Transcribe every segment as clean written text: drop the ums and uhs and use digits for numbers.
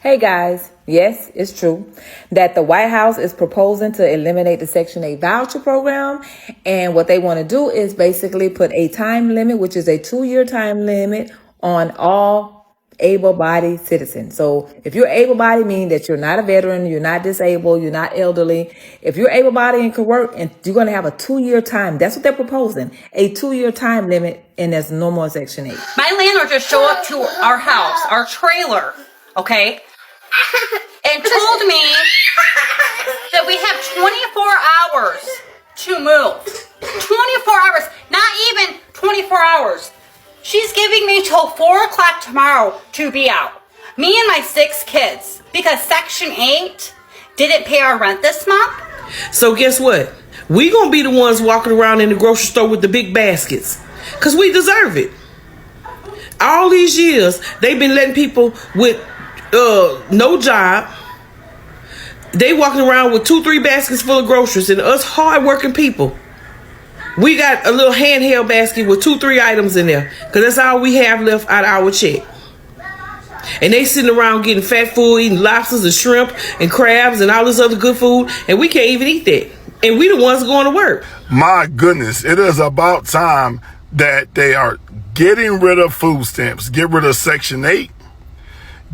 Hey guys, yes, it's true that the White House is proposing to eliminate the Section 8 voucher program. And what they want to do is basically put a time limit, which is a 2-year time limit on all able-bodied citizens. So if you're able-bodied, meaning that you're not a veteran, you're not disabled, you're not elderly. If you're able-bodied and can work, and you're going to have a 2-year time. That's what they're proposing, a 2-year time limit, and there's no more Section 8. My landlord just showed up to our house, our trailer, okay, and told me that we have 24 hours to move. 24 hours, not even 24 hours. She's giving me till 4 o'clock tomorrow to be out. Me and my 6 kids, because Section 8 didn't pay our rent this month. So guess what? We gonna be the ones walking around in the grocery store with the big baskets, because we deserve it. All these years, they've been letting people with no job. They walking around with 2-3 baskets full of groceries, and us hard-working people, we got a little handheld basket with 2-3 items in there, because that's all we have left out of our check. And they sitting around getting fat food, eating lobsters and shrimp and crabs and all this other good food, and we can't even eat that. And we the ones going to work. My goodness, it is about time that they are getting rid of food stamps, get rid of Section 8,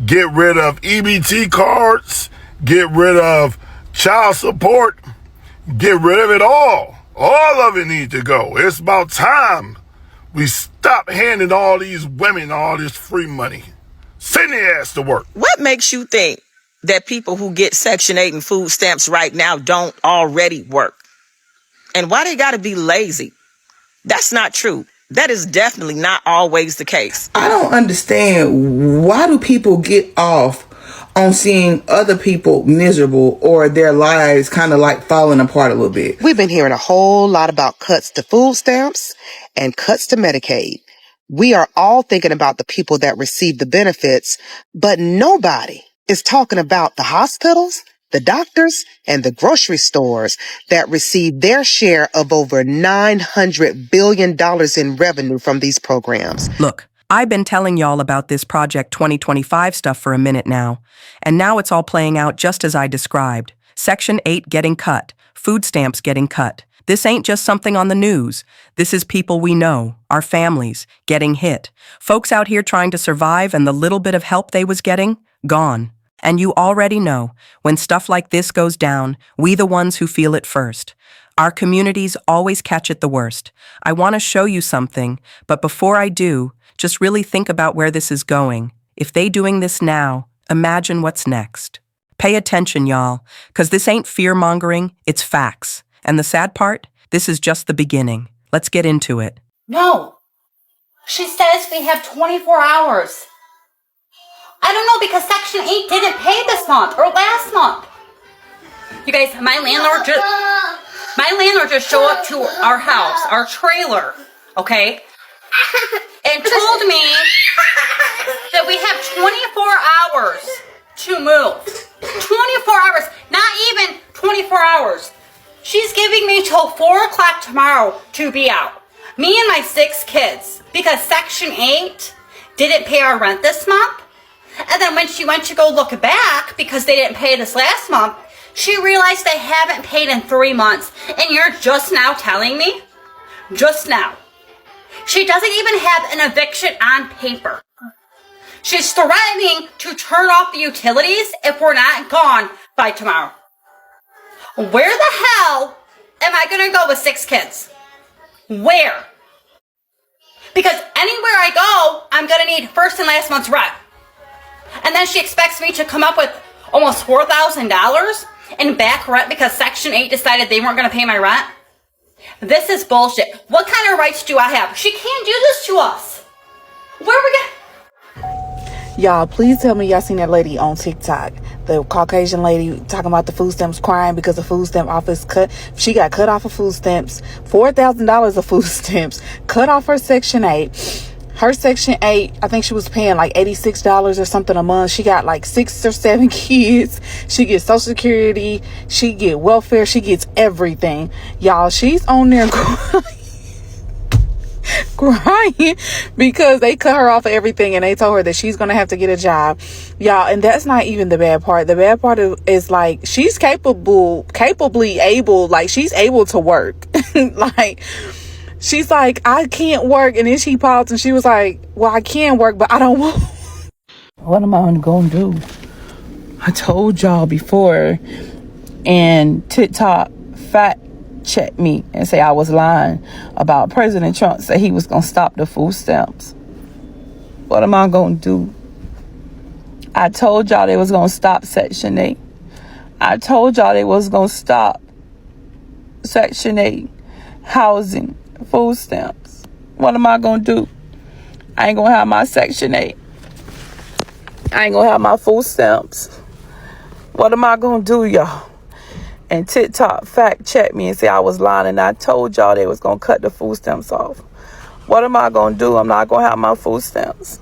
get rid of EBT cards, get rid of child support, get rid of it all. All of it needs to go. It's about time we stop handing all these women all this free money. Send their ass to work. What makes you think that people who get Section 8 and food stamps right now don't already work? And why they gotta be lazy? That's not true. That is definitely not always the case. I don't understand, why do people get off on seeing other people miserable or their lives kind of like falling apart a little bit? We've been hearing a whole lot about cuts to food stamps and cuts to Medicaid. We are all thinking about the people that receive the benefits, but nobody is talking about the hospitals, the doctors, and the grocery stores that receive their share of over $900 billion in revenue from these programs. Look, I've been telling y'all about this Project 2025 stuff for a minute now, and now it's all playing out just as I described. Section 8 getting cut, food stamps getting cut. This ain't just something on the news. This is people we know, our families, getting hit. Folks out here trying to survive, and the little bit of help they was getting, gone. And you already know, when stuff like this goes down, we the ones who feel it first. Our communities always catch it the worst. I want to show you something, but before I do, just really think about where this is going. If they doing this now, imagine what's next. Pay attention, y'all, because this ain't fear-mongering, it's facts. And the sad part, this is just the beginning. Let's get into it. No. She says we have 24 hours. I don't know, because Section 8 didn't pay this month or last month. You guys, my landlord just showed up to our house, our trailer, okay, and told me that we have 24 hours to move. 24 hours, not even 24 hours. She's giving me till 4 o'clock tomorrow to be out. Me and my 6 kids, because Section 8 didn't pay our rent this month. And then when she went to go look back, because they didn't pay this last month, she realized they haven't paid in 3 months. And you're just now telling me? Just now. She doesn't even have an eviction on paper. She's threatening to turn off the utilities if we're not gone by tomorrow. Where the hell am I going to go with 6 kids? Where? Because anywhere I go, I'm going to need first and last month's rent. And then she expects me to come up with almost $4,000 in back rent because Section 8 decided they weren't going to pay my rent. This is bullshit. What kind of rights do I have? She can't do this to us. Where are we going? Y'all, please tell me y'all seen that lady on TikTok. The Caucasian lady talking about the food stamps, crying because the food stamp office cut. She got cut off of food stamps. $4,000 of food stamps. Cut off her Section 8. Her Section 8, I think she was paying like $86 or something a month. She got like 6 or 7 kids. She gets Social Security. She get welfare. She gets everything. Y'all, she's on there crying because they cut her off of everything and they told her that she's gonna have to get a job, y'all. And that's not even the bad part. The bad part is like, she's capably able, like, she's able to work. Like, she's like, I can't work. And then she paused and she was like, well, I can work, but I don't want. What am I gonna do? I told y'all before, and TikTok fact check me and say I was lying about President Trump said he was gonna stop the food stamps. What am I gonna do? I told y'all they was gonna stop Section 8. I told y'all they was gonna stop Section 8, housing, food stamps. What am I gonna do? I ain't gonna have my Section 8. I ain't gonna have my food stamps. What am I gonna do, y'all? And TikTok fact checked me and said I was lying, and I told y'all they was gonna cut the food stamps off. What am I gonna do? I'm not gonna have my food stamps.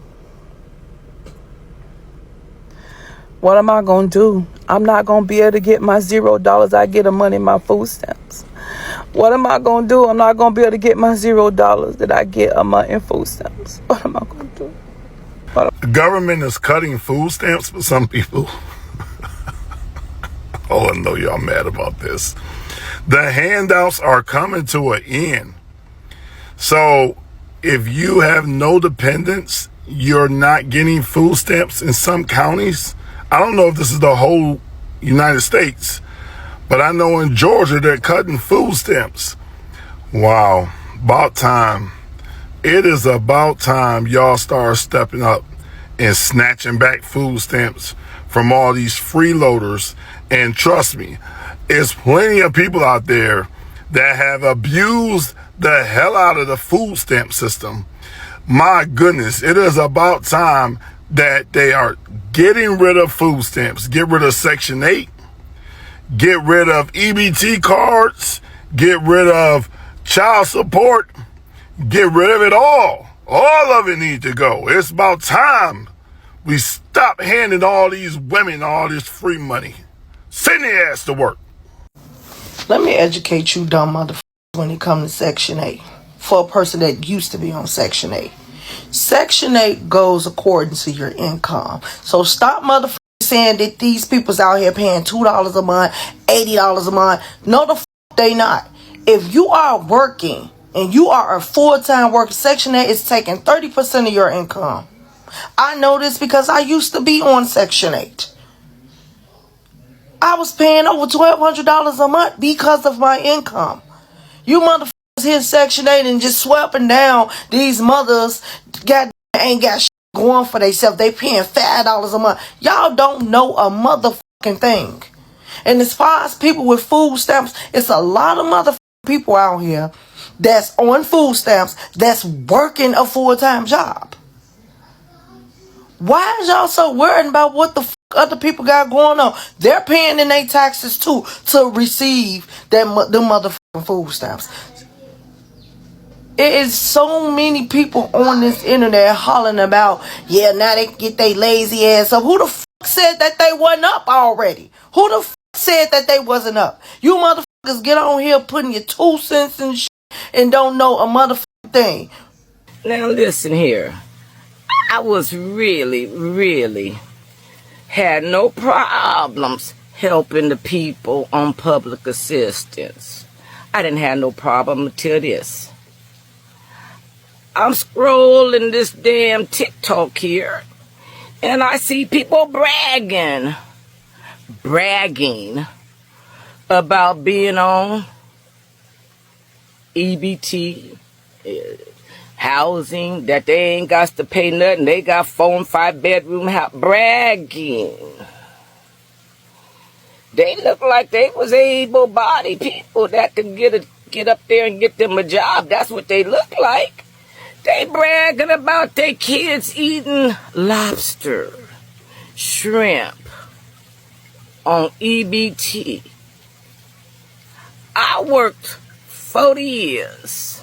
What am I gonna do? I'm not gonna be able to get my $0 I get a month in my food stamps. What am I gonna do? I'm not gonna be able to get my $0 that I get a month in food stamps. What am I gonna do? The government is cutting food stamps for some people. Oh, I know y'all mad about this. The handouts are coming to an end. So if you have no dependents, you're not getting food stamps in some counties. I don't know if this is the whole United States, but I know in Georgia they're cutting food stamps. Wow, about time. It is about time y'all start stepping up and snatching back food stamps from all these freeloaders. And trust me, there's plenty of people out there that have abused the hell out of the food stamp system. My goodness, it is about time that they are getting rid of food stamps. Get rid of Section 8. Get rid of EBT cards. Get rid of child support. Get rid of it all. All of it needs to go. It's about time we stop handing all these women all this free money. Send their ass to work. Let me educate you dumb motherfuckers when it comes to Section 8. For a person that used to be on Section 8. Section 8 goes according to your income. So stop motherfuckers saying that these people's out here paying $2 a month, $80 a month. No, the they not. If you are working and you are a full-time worker, Section 8 is taking 30% of your income. I know this because I used to be on Section 8. I was paying over $1,200 a month because of my income. You motherfuckers hit Section 8 and just sweeping down these mothers ain't got shit going for themselves. They paying $5 a month. Y'all don't know a motherfucking thing. And as far as people with food stamps, it's a lot of motherfucking people out here that's on food stamps that's working a full-time job. Why is y'all so worried about what the other people got going on? They're paying in their taxes too to receive them motherfucking food stamps. It is so many people on this internet hollering about, yeah, now they get their lazy ass up. Who the said that they wasn't up already? Who the said that they wasn't up? You motherfuckers get on here putting your 2 cents and shit and don't know a motherfucking thing. Now listen here. I was really had no problems helping the people on public assistance. I didn't have no problem until this. I'm scrolling this damn TikTok here, and I see people bragging about being on EBT, housing, that they ain't got to pay nothing. They got 4 and 5 bedroom house. Bragging. They look like they was able-bodied people that could get up there and get them a job. That's what they look like. They bragging about their kids eating lobster, shrimp on EBT. I worked 40 years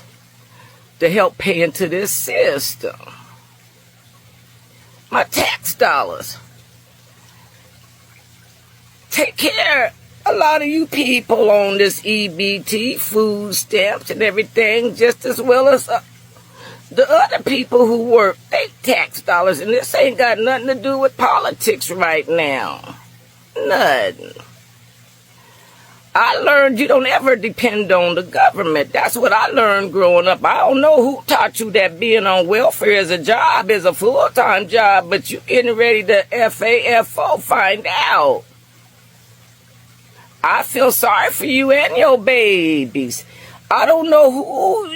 to help pay into this system. My tax dollars take care of a lot of you people on this EBT, food stamps and everything, just as well as The other people who work, they tax dollars, and this ain't got nothing to do with politics right now. Nothing. I learned you don't ever depend on the government. That's what I learned growing up. I don't know who taught you that being on welfare as a job is a full-time job, but you getting ready to FAFO find out. I feel sorry for you and your babies. I don't know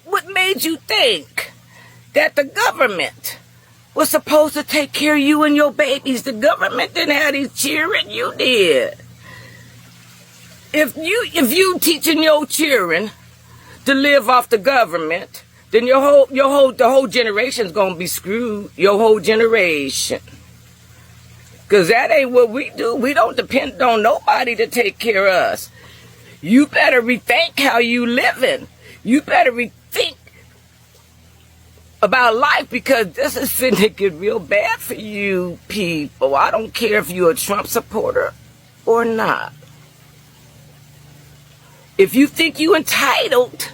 what made you think that the government was supposed to take care of you and your babies. The government didn't have these children, you did. If you teaching your children to live off the government, then the whole generation's gonna be screwed. Your whole generation. Cause that ain't what we do. We don't depend on nobody to take care of us. You better rethink how you living. You better rethink about life, because this is finna get real bad for you people. I don't care if you're a Trump supporter or not. If you think you entitled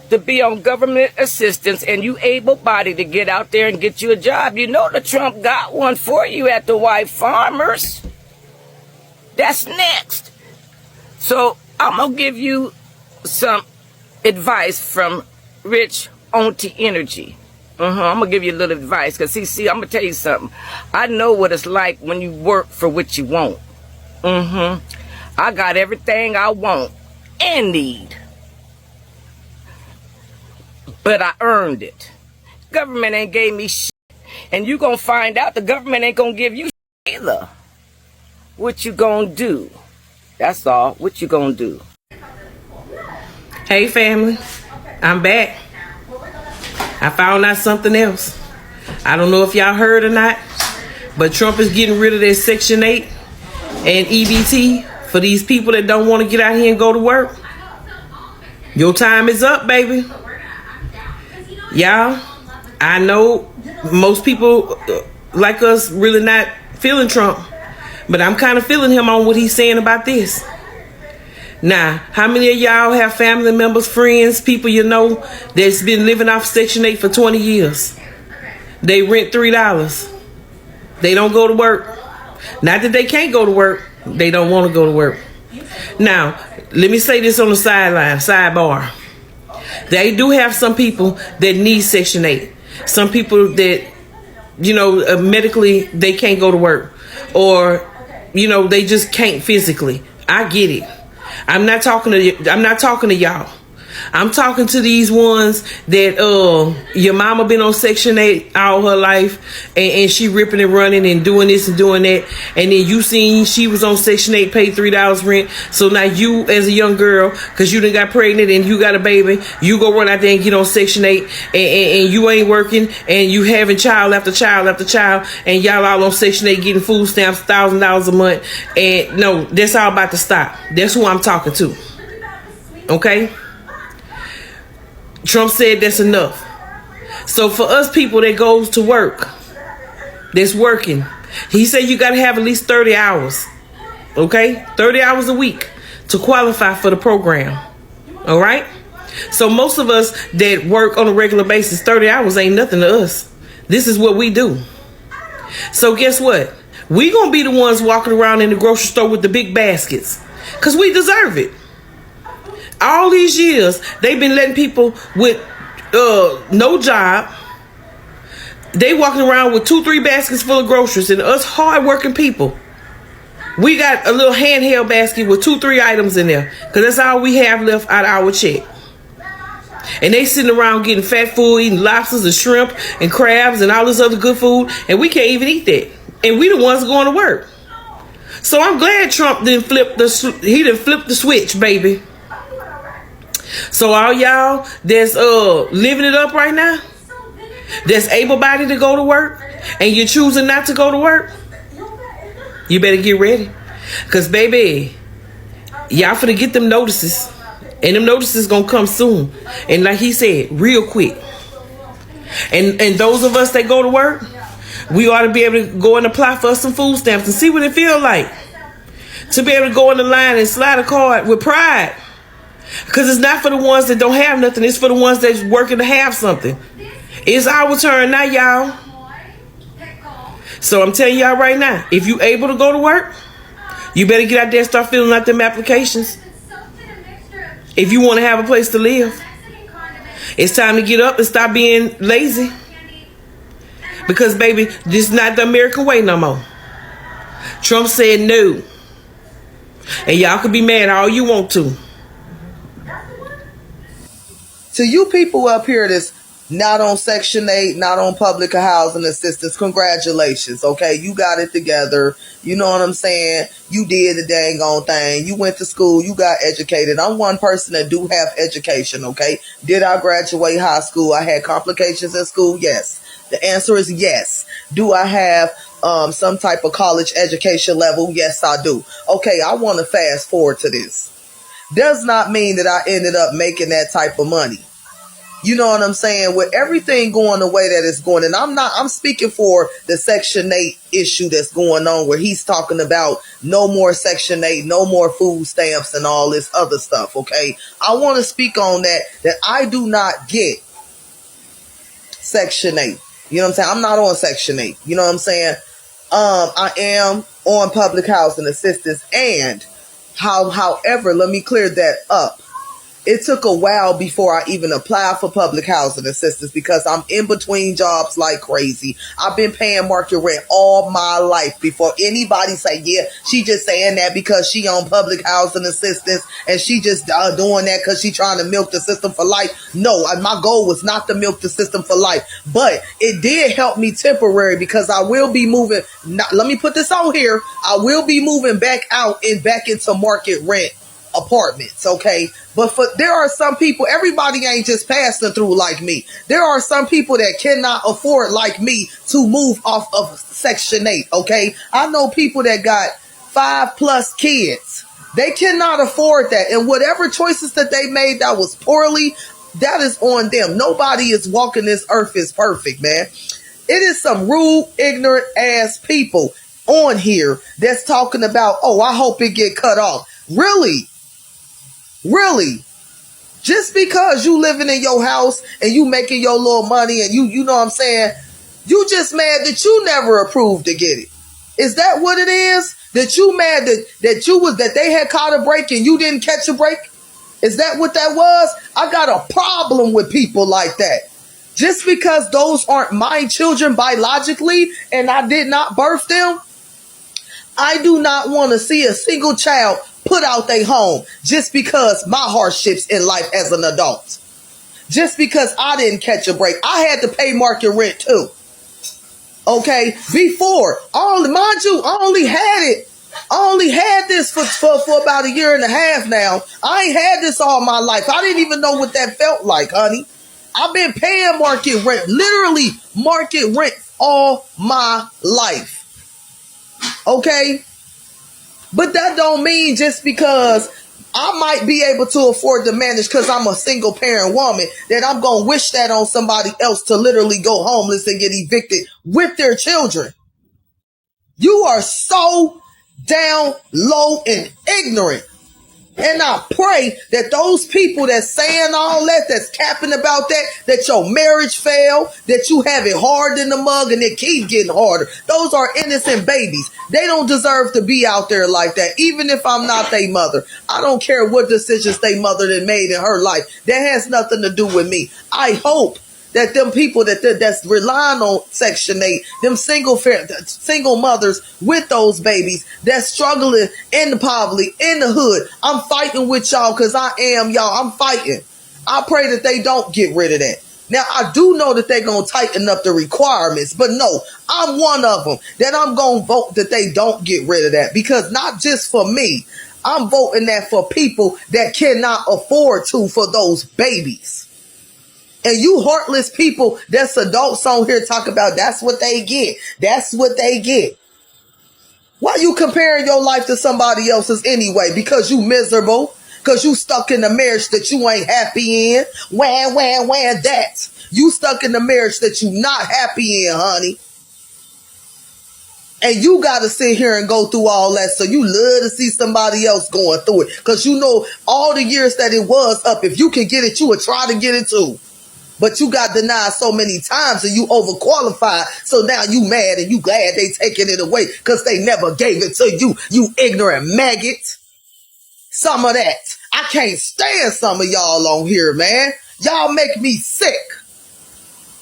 to be on government assistance and you able-bodied to get out there and get you a job, you know the Trump got one for you at the white farmers. That's next. So I'm going to give you some advice from Rich Auntie Energy. I'm going to give you a little advice, because see, I'm going to tell you something. I know what it's like when you work for what you want. I got everything I want and need, but I earned it. Government ain't gave me shit, and you gonna find out the government ain't gonna give you shit either. What you gonna do? That's all. What you gonna do? Hey family, I'm back. I found out something else. I don't know if y'all heard or not, but Trump is getting rid of their Section 8 and EBT for these people that don't want to get out here and go to work. Your time is up, baby. Y'all, I know most people like us really not feeling Trump, but I'm kind of feeling him on what he's saying about this. Now, how many of y'all have family members, friends, people you know that's been living off Section 8 for 20 years? They rent $3. They don't go to work. Not that they can't go to work. They don't want to go to work. Now, let me say this on the sidebar. They do have some people that need Section 8. Some people that, medically, they can't go to work. Or, they just can't physically. I get it. I'm not talking to y'all. I'm talking to these ones that your mama been on Section 8 all her life, and she ripping and running and doing this and doing that, and then you seen she was on Section 8, paid $3 rent, so now you as a young girl, because you done got pregnant and you got a baby, you go run out there and get on Section 8, and you ain't working, and you having child after child after child, and y'all all on Section 8 getting food stamps, $1,000 a month, and no, that's all about to stop. That's who I'm talking to. Okay? Trump said that's enough. So for us people that goes to work, that's working, he said you got to have at least 30 hours. Okay? 30 hours a week to qualify for the program. All right? So most of us that work on a regular basis, 30 hours ain't nothing to us. This is what we do. So guess what? We gonna be the ones walking around in the grocery store with the big baskets, because we deserve it. All these years, they've been letting people with no job. They walking around with 2-3 baskets full of groceries, and us hard-working people, we got a little handheld basket with 2-3 items in there, because that's all we have left out of our check. And they sitting around getting fat food, eating lobsters and shrimp and crabs and all this other good food, and we can't even eat that. And we the ones going to work. So I'm glad Trump didn't flip the switch, baby. So all y'all that's living it up right now, that's able-bodied to go to work, and you're choosing not to go to work, you better get ready. Because, baby, y'all finna get them notices. And them notices gonna come soon. And like he said, real quick. And those of us that go to work, we ought to be able to go and apply for some food stamps and see what it feel like. To be able to go in the line and slide a card with pride. Because it's not for the ones that don't have nothing. It's for the ones that's working to have something. It's our turn now, y'all. So I'm telling y'all right now, if you able to go to work, you better get out there and start filling out them applications. If you want to have a place to live, it's time to get up and stop being lazy. Because, baby, this is not the American way no more. Trump said no. And y'all can be mad all you want to. To you people up here that's not on Section 8, not on public housing assistance, congratulations, okay? You got it together. You know what I'm saying? You did the dang on thing. You went to school. You got educated. I'm one person that do have education, okay? Did I graduate high school? I had complications in school? Yes. The answer is yes. Do I have some type of college education level? Yes, I do. Okay, I want to fast forward to this. Does not mean that I ended up making that type of money. You know what I'm saying? With everything going the way that it's going, and I'm speaking for the Section 8 issue that's going on where he's talking about no more Section 8, no more food stamps and all this other stuff, okay? I want to speak on that I do not get Section 8. You know what I'm saying? I'm not on Section 8. You know what I'm saying? I am on public housing assistance, and however, let me clear that up. It took a while before I even applied for public housing assistance because I'm in between jobs like crazy. I've been paying market rent all my life before anybody say, yeah, she just saying that because she on public housing assistance and she just doing that because she trying to milk the system for life. No, my goal was not to milk the system for life, but it did help me temporary because I will be moving. Let me put this on here. I will be moving back out and back into market rent apartments, okay? But there are some people, everybody ain't just passing through like me. There are some people that cannot afford like me to move off of Section 8, okay? I know people that got 5+ kids. They cannot afford that. And whatever choices that they made that was poorly, that is on them. Nobody is walking this earth is perfect, man. It is some rude, ignorant ass people on here that's talking about, oh, I hope it get cut off. Really? Just because you living in your house and you making your little money and you know what I'm saying, you just mad that you never approved to get it. Is that what it is? That you mad that they had caught a break and you didn't catch a break? Is that what that was? I got a problem with people like that. Just because those aren't my children biologically and I did not birth them, I do not want to see a single child put out their home just because my hardships in life as an adult. Just because I didn't catch a break. I had to pay market rent too. Okay? Before, mind you, I only had this for about 1.5 years now. I ain't had this all my life. I didn't even know what that felt like, honey. I've been paying market rent, literally market rent all my life. Okay? But that don't mean just because I might be able to afford to manage because I'm a single parent woman that I'm going to wish that on somebody else to literally go homeless and get evicted with their children. You are so down low and ignorant. And I pray that those people that's saying all that, that's capping about that your marriage failed, that you have it hard in the mug and it keep getting harder. Those are innocent babies. They don't deserve to be out there like that. Even if I'm not their mother, I don't care what decisions their mother done made in her life. That has nothing to do with me. I hope that them people that's relying on Section 8, them single mothers with those babies that's struggling in the poverty, in the hood. I'm fighting with y'all because I am y'all. I'm fighting. I pray that they don't get rid of that. Now, I do know that they're going to tighten up the requirements, but no, I'm one of them that I'm going to vote that they don't get rid of that because not just for me. I'm voting that for people that cannot afford to for those babies. And you heartless people that's adults on here talk about that's what they get. That's what they get. Why you comparing your life to somebody else's anyway? Because you miserable. Because you stuck in a marriage that you ain't happy in. Wham, that. You stuck in a marriage that you not happy in, honey. And you got to sit here and go through all that. So you love to see somebody else going through it. Because you know all the years that it was up. If you can get it, you would try to get it too. But you got denied so many times and you overqualified. So now you mad and you glad they taking it away because they never gave it to you, you ignorant maggot. Some of that. I can't stand some of y'all on here, man. Y'all make me sick.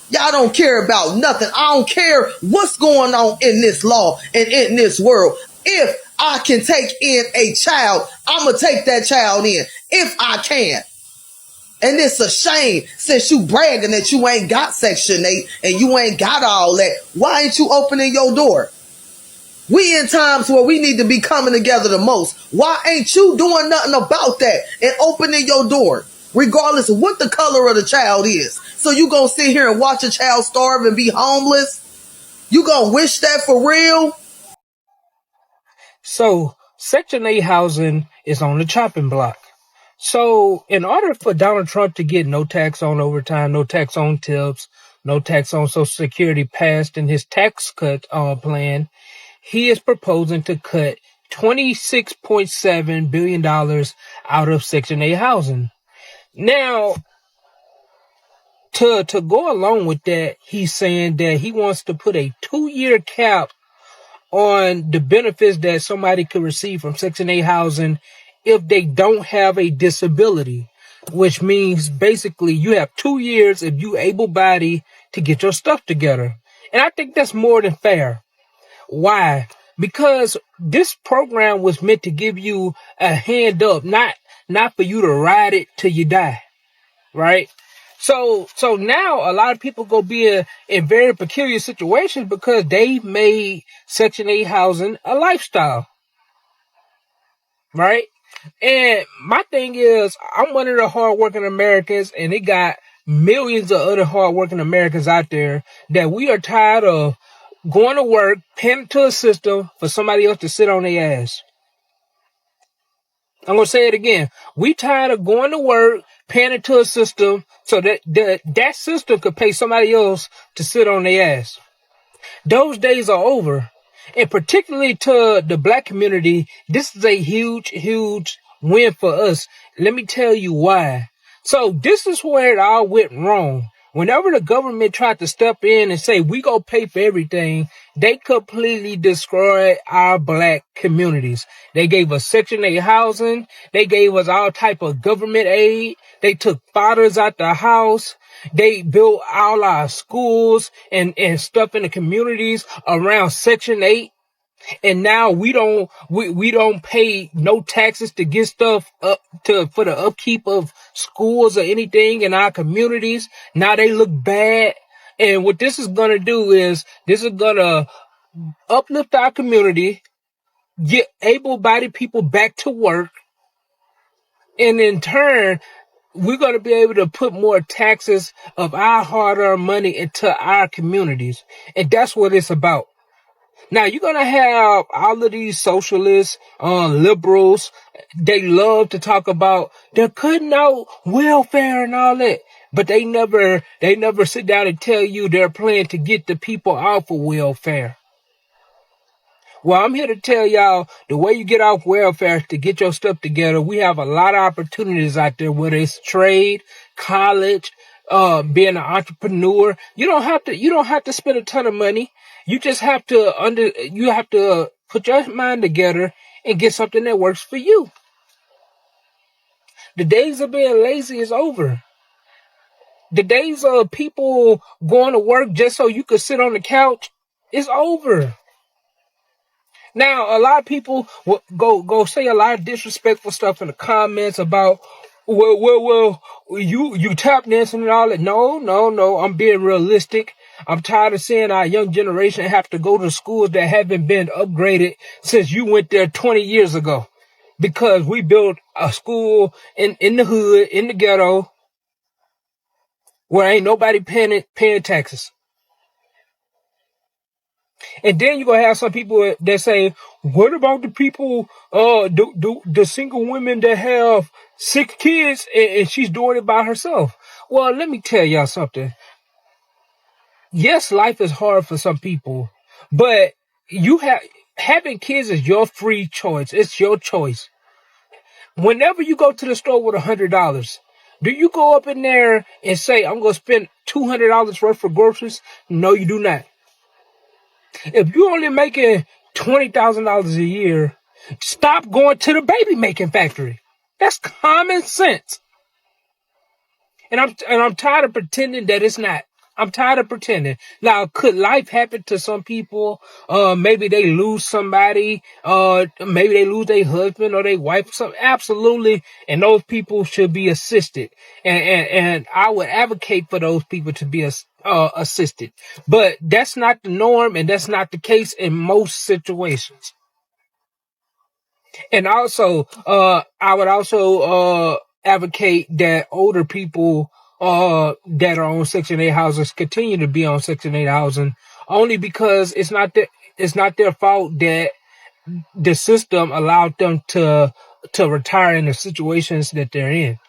Y'all don't care about nothing. I don't care what's going on in this law and in this world. If I can take in a child, I'm going to take that child in. If I can. And it's a shame since you bragging that you ain't got Section 8 and you ain't got all that. Why ain't you opening your door? We in times where we need to be coming together the most. Why ain't you doing nothing about that and opening your door? Regardless of what the color of the child is. So you gonna sit here and watch a child starve and be homeless? You gonna wish that for real? So Section 8 housing is on the chopping block. So in order for Donald Trump to get no tax on overtime, no tax on tips, no tax on Social Security passed in his tax cut plan, he is proposing to cut $26.7 billion out of Section 8 housing. Now, to go along with that, he's saying that he wants to put a 2-year cap on the benefits that somebody could receive from Section 8 housing if they don't have a disability, which means basically you have 2 years if you able-bodied to get your stuff together. And I think that's more than fair. Why? Because this program was meant to give you a hand up, not for you to ride it till you die, right? So now a lot of people go be in very peculiar situations because they made Section 8 housing a lifestyle, right? And my thing is, I'm one of the hardworking Americans, and they got millions of other hardworking Americans out there that we are tired of going to work, paying to a system for somebody else to sit on their ass. I'm going to say it again. We tired of going to work, paying it to a system so that that system could pay somebody else to sit on their ass. Those days are over. And particularly to the black community, this is a huge, huge win for us. Let me tell you why. So this is where it all went wrong. Whenever the government tried to step in and say, we gonna pay for everything, they completely destroyed our black communities. They gave us Section 8 housing. They gave us all type of government aid. They took fathers out the house. They built all our schools and stuff in the communities around Section 8. And now we don't pay no taxes to get stuff up for the upkeep of schools or anything in our communities. Now they look bad. And what this is going to do is this is going to uplift our community, get able-bodied people back to work. And in turn, we're going to be able to put more taxes of our hard-earned money into our communities. And that's what it's about. Now, you're going to have all of these socialists, liberals. They love to talk about they're cutting out welfare and all that. But they never sit down and tell you their plan to get the people off of welfare. Well, I'm here to tell y'all the way you get off welfare to get your stuff together. We have a lot of opportunities out there, whether it's trade, college, being an entrepreneur. You don't have to spend a ton of money. You just have to put your mind together and get something that works for you. The days of being lazy is over. The days of people going to work just so you could sit on the couch is over. Now, a lot of people will go say a lot of disrespectful stuff in the comments about, well, you tap dancing and all that. No, I'm being realistic. I'm tired of seeing our young generation have to go to schools that haven't been upgraded since you went there 20 years ago. Because we built a school in the hood, in the ghetto, where ain't nobody paying taxes. And then you're going to have some people that say, what about the people, the single women that have 6 kids and she's doing it by herself? Well, let me tell y'all something. Yes, life is hard for some people, but having kids is your free choice. It's your choice. Whenever you go to the store with $100, do you go up in there and say, I'm going to spend $200 worth for groceries? No, you do not. If you're only making $20,000 a year, stop going to the baby making factory. That's common sense. And I'm tired of pretending that it's not. I'm tired of pretending. Now, could life happen to some people? Maybe they lose somebody. Maybe they lose their husband or their wife. Something. Absolutely. And those people should be assisted. And I would advocate for those people to be assisted. But that's not the norm, and that's not the case in most situations. And also, I would also advocate that older people that are on Section 8 houses continue to be on Section 8 housing, only because it's not their fault that the system allowed them to retire in the situations that they're in.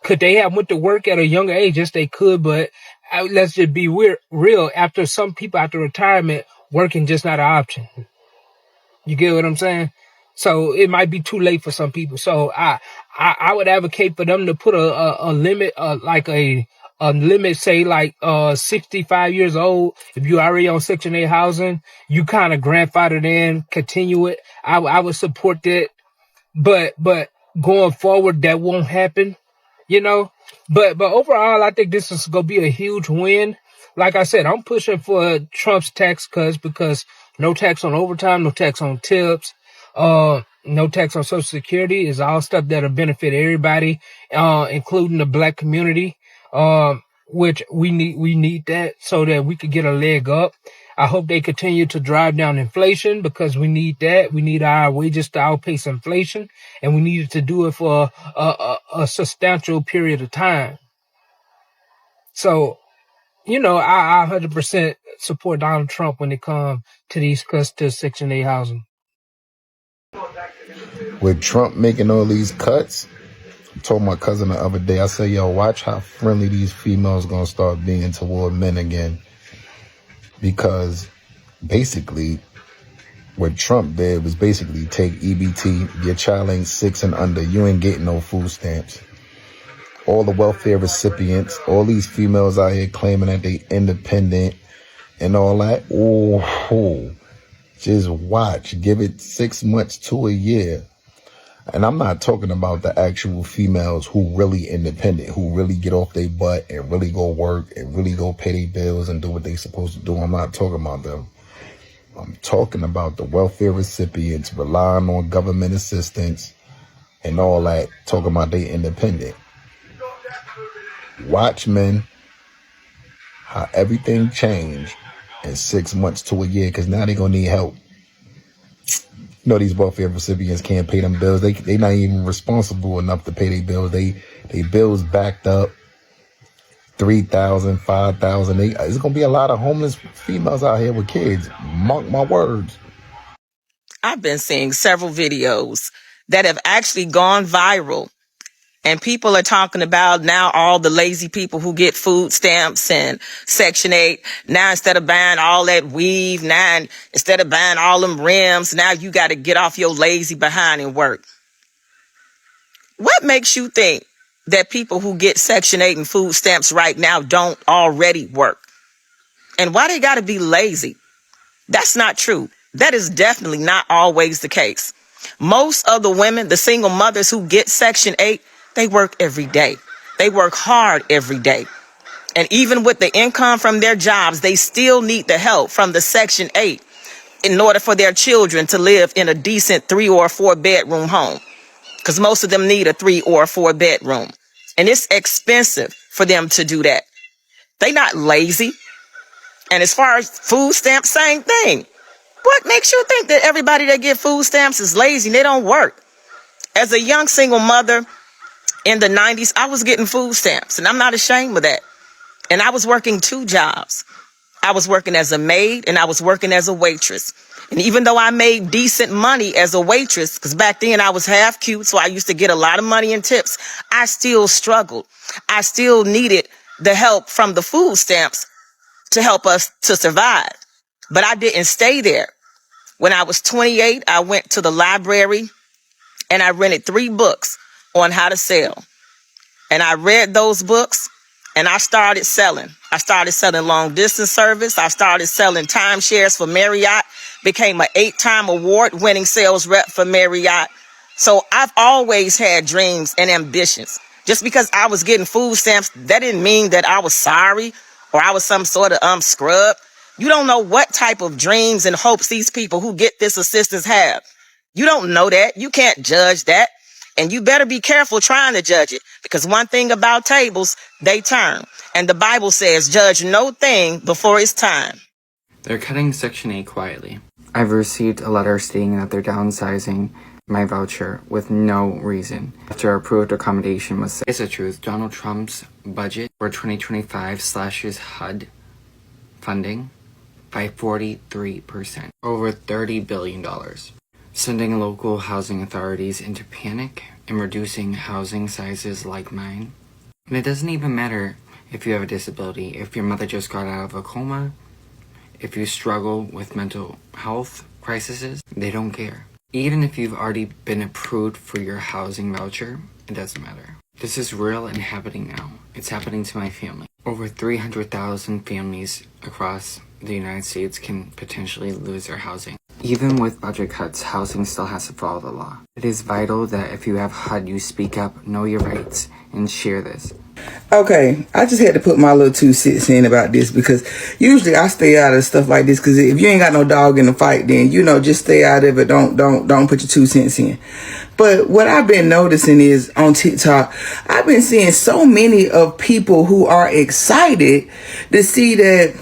Could they have went to work at a younger age? Yes, they could, but let's just be real. After some people, after retirement, working just not an option. You get what I'm saying? So it might be too late for some people. So I would advocate for them to put a limit, like a limit, say like 65 years old. If you're already on Section 8 housing, you kind of grandfathered in, continue it. I would support that. But going forward, that won't happen, you know. But overall, I think this is gonna be a huge win. Like I said, I'm pushing for Trump's tax cuts because no tax on overtime, no tax on tips, no tax on Social Security is all stuff that'll benefit everybody, including the Black community, which we need that so that we could get a leg up. I hope they continue to drive down inflation because we need that. We need our wages to outpace inflation, and we needed to do it for a substantial period of time. So, you know, I 100% support Donald Trump when it comes to these cuts to Section 8 housing. With Trump making all these cuts, I told my cousin the other day, I said, yo, watch how friendly these females gonna start being toward men again. Because basically, what Trump did was basically take EBT, your child ain't 6 and under, you ain't getting no food stamps. All the welfare recipients, all these females out here claiming that they independent and all that. Oh, just watch. Give it 6 months to a year. And I'm not talking about the actual females who really independent, who really get off their butt and really go work and really go pay their bills and do what they supposed to do. I'm not talking about them. I'm talking about the welfare recipients relying on government assistance and all that, talking about they independent. Watch, men, how everything changed in 6 months to a year, because now they're going to need help. You know, these welfare recipients can't pay them bills. They not even responsible enough to pay their bills. They bills backed up, $3,000, $5,000. There's going to be a lot of homeless females out here with kids. Mark my words. I've been seeing several videos that have actually gone viral. And people are talking about now all the lazy people who get food stamps and Section 8. Now, instead of buying all that weave, now instead of buying all them rims, now you got to get off your lazy behind and work. What makes you think that people who get Section 8 and food stamps right now don't already work? And why they got to be lazy? That's not true. That is definitely not always the case. Most of the women, the single mothers who get Section 8, they work every day. They work hard every day. And even with the income from their jobs, they still need the help from the Section 8 in order for their children to live in a decent 3 or 4 bedroom home. Because most of them need a 3 or 4 bedroom. And it's expensive for them to do that. They're not lazy. And as far as food stamps, same thing. What makes you think that everybody that get food stamps is lazy and they don't work? As a young single mother in the 90s, I was getting food stamps, and I'm not ashamed of that. And I was working 2 jobs. I was working as a maid and I was working as a waitress. And even though I made decent money as a waitress, because back then I was half cute, so I used to get a lot of money in tips, I still struggled. I still needed the help from the food stamps to help us to survive. But I didn't stay there. When I was 28, I went to the library and I rented 3 books on how to sell. And I read those books and I started selling. I started selling long distance service. I started selling timeshares for Marriott, became an 8-time award winning sales rep for Marriott. So I've always had dreams and ambitions. Just because I was getting food stamps, that didn't mean that I was sorry or I was some sort of scrub. You don't know what type of dreams and hopes these people who get this assistance have. You don't know that. You can't judge that. And you better be careful trying to judge it, because one thing about tables, they turn. And the Bible says, judge no thing before it's time. They're cutting Section 8 quietly. I've received a letter stating that they're downsizing my voucher with no reason after approved accommodation was set. It's the truth. Donald Trump's budget for 2025 slashes HUD funding by 43%, over $30 billion. Sending local housing authorities into panic and reducing housing sizes like mine. And it doesn't even matter if you have a disability, if your mother just got out of a coma, if you struggle with mental health crises, they don't care. Even if you've already been approved for your housing voucher, it doesn't matter. This is real and happening now. It's happening to my family. Over 300,000 families across the United States can potentially lose their housing. Even with budget cuts, housing still has to follow the law. It is vital that if you have HUD, you speak up, know your rights, and share this. Okay, I just had to put my little 2 cents in about this, because usually I stay out of stuff like this, because if you ain't got no dog in the fight, then, just stay out of it. Don't put your 2 cents in. But what I've been noticing is on TikTok, I've been seeing so many of people who are excited to see that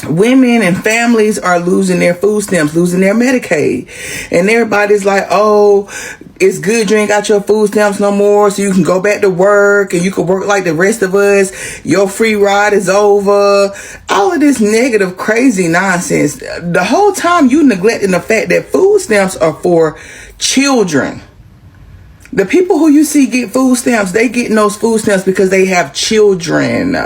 women and families are losing their food stamps, losing their Medicaid. And everybody's like, oh, it's good you ain't got your food stamps no more, so you can go back to work and you can work like the rest of us. Your free ride is over. All of this negative, crazy nonsense. The whole time you neglecting the fact that food stamps are for children. The people who you see get food stamps, they getting those food stamps because they have children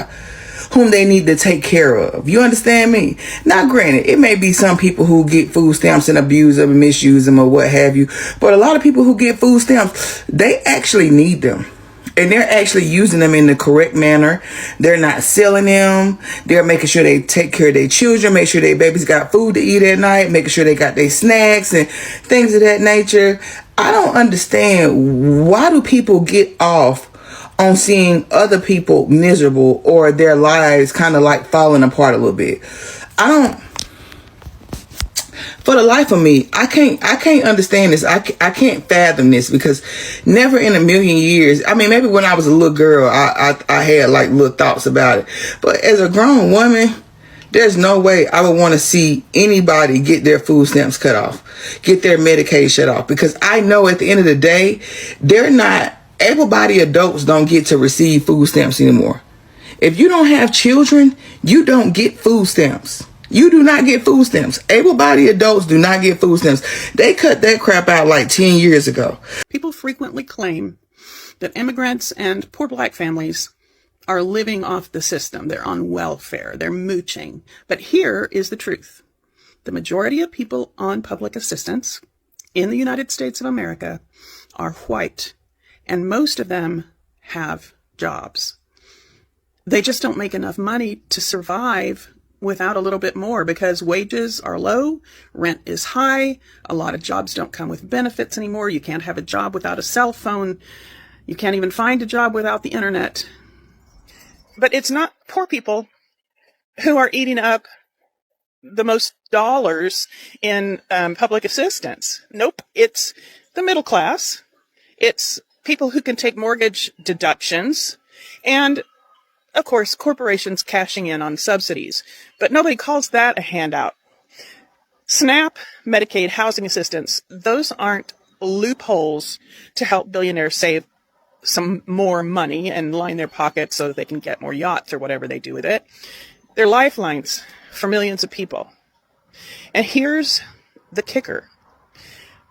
whom they need to take care of. You understand me? Now, granted, it may be some people who get food stamps and abuse them and misuse them or what have you, but a lot of people who get food stamps, they actually need them. And they're actually using them in the correct manner. They're not selling them. They're making sure they take care of their children, make sure their babies got food to eat at night, making sure they got their snacks and things of that nature. I don't understand, why do people get off on seeing other people miserable or their lives kind of like falling apart a little bit? For the life of me, I can't understand this. I can't fathom this, because never in a million years, I mean, maybe when I was a little girl, I had like little thoughts about it. But as a grown woman, there's no way I would want to see anybody get their food stamps cut off, get their Medicaid shut off, because I know at the end of the day, able-bodied adults don't get to receive food stamps anymore. If you don't have children, you don't get food stamps. You do not get food stamps. Able-bodied adults do not get food stamps. They cut that crap out like 10 years ago. People frequently claim that immigrants and poor black families are living off the system. They're on welfare. They're mooching. But here is the truth. The majority of people on public assistance in the United States of America are white, and most of them have jobs. They just don't make enough money to survive without a little bit more, because wages are low, rent is high, a lot of jobs don't come with benefits anymore. You can't have a job without a cell phone. You can't even find a job without the internet. But it's not poor people who are eating up the most dollars in public assistance. Nope, it's the middle class. It's people who can take mortgage deductions, and of course, corporations cashing in on subsidies. But nobody calls that a handout. SNAP, Medicaid, housing assistance, those aren't loopholes to help billionaires save some more money and line their pockets so that they can get more yachts or whatever they do with it. They're lifelines for millions of people. And here's the kicker.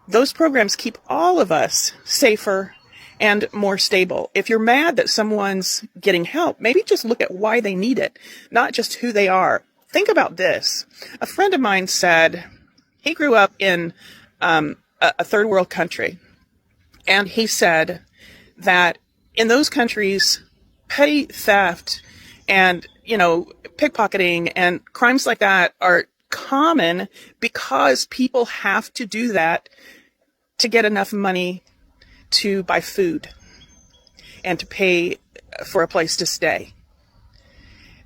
Those programs keep all of us safer and more stable. If you're mad that someone's getting help, maybe just look at why they need it, not just who they are. Think about this. A friend of mine said he grew up in a third world country. And he said that in those countries, petty theft and, pickpocketing and crimes like that are common because people have to do that to get enough money to buy food and to pay for a place to stay.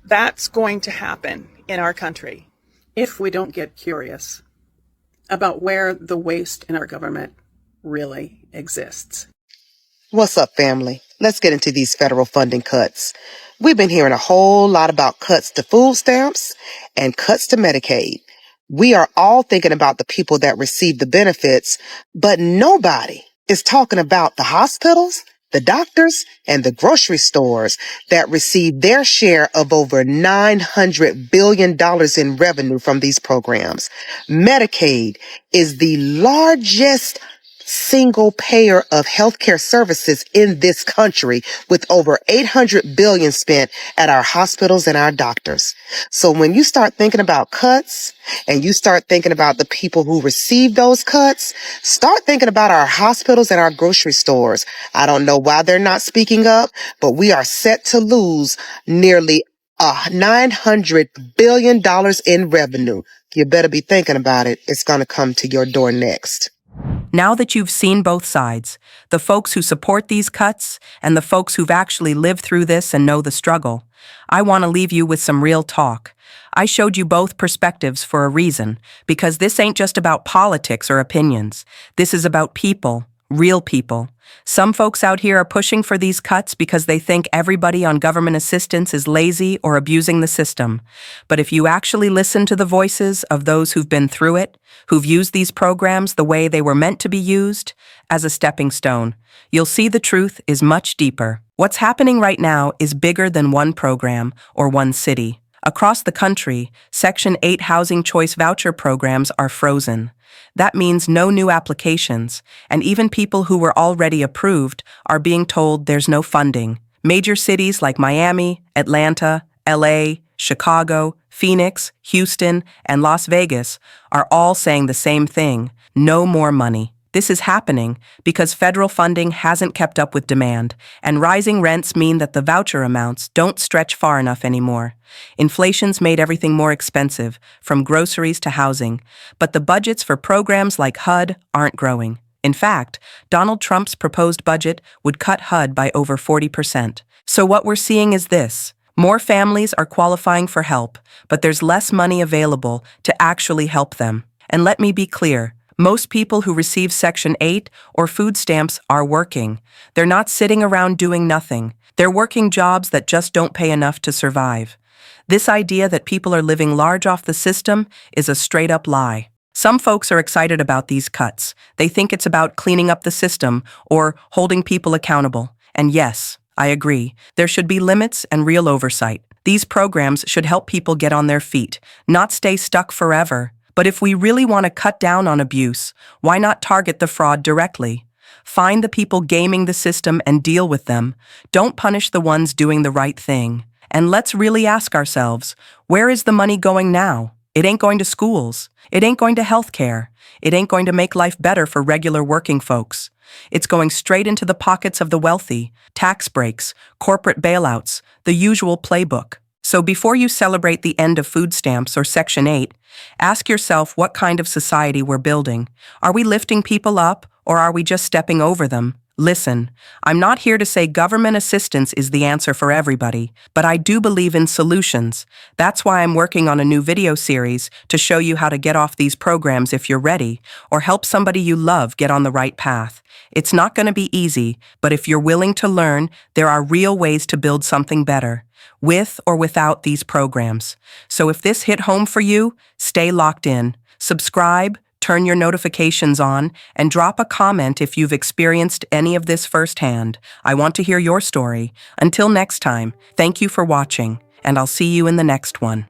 That's going to happen in our country if we don't get curious about where the waste in our government really exists. What's up, family? Let's get into these federal funding cuts. We've been hearing a whole lot about cuts to food stamps and cuts to Medicaid. We are all thinking about the people that receive the benefits, but nobody is talking about the hospitals, the doctors, and the grocery stores that receive their share of over $900 billion in revenue from these programs. Medicaid is the largest single payer of healthcare services in this country, with over $800 billion spent at our hospitals and our doctors. So when you start thinking about cuts and you start thinking about the people who receive those cuts, start thinking about our hospitals and our grocery stores. I don't know why they're not speaking up, but we are set to lose nearly $900 billion in revenue. You better be thinking about it. It's going to come to your door next. Now that you've seen both sides, the folks who support these cuts and the folks who've actually lived through this and know the struggle, I want to leave you with some real talk. I showed you both perspectives for a reason, because this ain't just about politics or opinions. This is about people, real people. Some folks out here are pushing for these cuts because they think everybody on government assistance is lazy or abusing the system. But if you actually listen to the voices of those who've been through it, who've used these programs the way they were meant to be used, as a stepping stone, you'll see the truth is much deeper. What's happening right now is bigger than one program or one city. Across the country, Section 8 housing choice voucher programs are frozen. That means no new applications, and even people who were already approved are being told there's no funding. Major cities like Miami, Atlanta, LA, Chicago, Phoenix, Houston, and Las Vegas are all saying the same thing: no more money. This is happening because federal funding hasn't kept up with demand, and rising rents mean that the voucher amounts don't stretch far enough anymore. Inflation's made everything more expensive, from groceries to housing, but the budgets for programs like HUD aren't growing. In fact, Donald Trump's proposed budget would cut HUD by over 40%. So what we're seeing is this: more families are qualifying for help, but there's less money available to actually help them. And let me be clear, most people who receive Section 8 or food stamps are working. They're not sitting around doing nothing. They're working jobs that just don't pay enough to survive. This idea that people are living large off the system is a straight-up lie. Some folks are excited about these cuts. They think it's about cleaning up the system or holding people accountable. And yes, I agree. There should be limits and real oversight. These programs should help people get on their feet, not stay stuck forever. But if we really want to cut down on abuse, why not target the fraud directly? Find the people gaming the system and deal with them. Don't punish the ones doing the right thing. And let's really ask ourselves, where is the money going now? It ain't going to schools. It ain't going to healthcare. It ain't going to make life better for regular working folks. It's going straight into the pockets of the wealthy, tax breaks, corporate bailouts, the usual playbook. So before you celebrate the end of food stamps or Section 8, ask yourself what kind of society we're building. Are we lifting people up, or are we just stepping over them? Listen, I'm not here to say government assistance is the answer for everybody, but I do believe in solutions. That's why I'm working on a new video series to show you how to get off these programs if you're ready, or help somebody you love get on the right path. It's not going to be easy, but if you're willing to learn, there are real ways to build something better, with or without these programs. So if this hit home for you, stay locked in. Subscribe, turn your notifications on, and drop a comment if you've experienced any of this firsthand. I want to hear your story. Until next time, thank you for watching, and I'll see you in the next one.